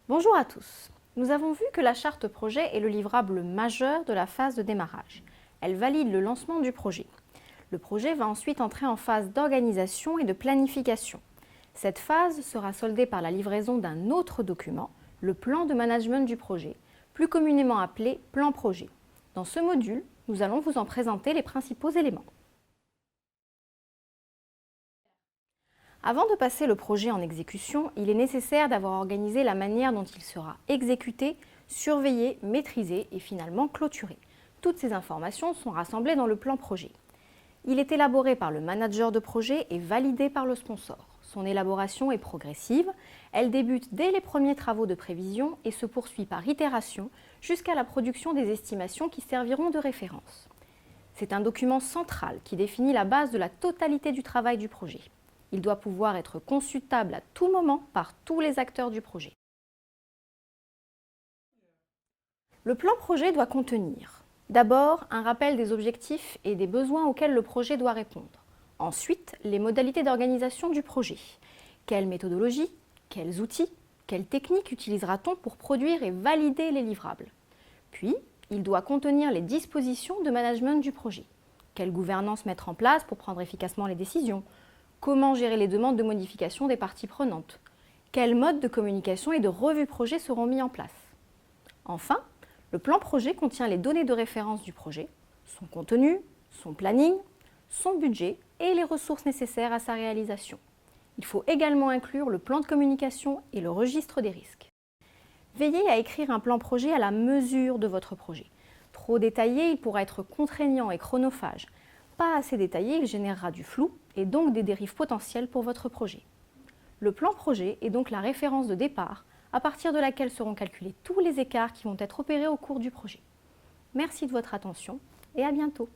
Bonjour à tous. Nous avons vu que la charte projet est le livrable majeur de la phase de démarrage. Elle valide le lancement du projet. Le projet va ensuite entrer en phase d'organisation et de planification. Cette phase sera soldée par la livraison d'un autre document, le plan de management du projet, plus communément appelé plan projet. Dans ce module, nous allons vous en présenter les principaux éléments. Avant de passer le projet en exécution, il est nécessaire d'avoir organisé la manière dont il sera exécuté, surveillé, maîtrisé et finalement clôturé. Toutes ces informations sont rassemblées dans le plan projet. Il est élaboré par le manager de projet et validé par le sponsor. Son élaboration est progressive, elle débute dès les premiers travaux de prévision et se poursuit par itération jusqu'à la production des estimations qui serviront de référence. C'est un document central qui définit la base de la totalité du travail du projet. Il doit pouvoir être consultable à tout moment par tous les acteurs du projet. Le plan projet doit contenir d'abord un rappel des objectifs et des besoins auxquels le projet doit répondre. Ensuite, les modalités d'organisation du projet. Quelle méthodologie, quels outils, quelles techniques utilisera-t-on pour produire et valider les livrables? Puis, il doit contenir les dispositions de management du projet. Quelle gouvernance mettre en place pour prendre efficacement les décisions? Comment gérer les demandes de modification des parties prenantes? Quels modes de communication et de revue projet seront mis en place? Enfin, le plan projet contient les données de référence du projet, son contenu, son planning, son budget et les ressources nécessaires à sa réalisation. Il faut également inclure le plan de communication et le registre des risques. Veillez à écrire un plan projet à la mesure de votre projet. Trop détaillé, il pourra être contraignant et chronophage. Pas assez détaillé, il générera du flou et donc des dérives potentielles pour votre projet. Le plan projet est donc la référence de départ à partir de laquelle seront calculés tous les écarts qui vont être opérés au cours du projet. Merci de votre attention et à bientôt.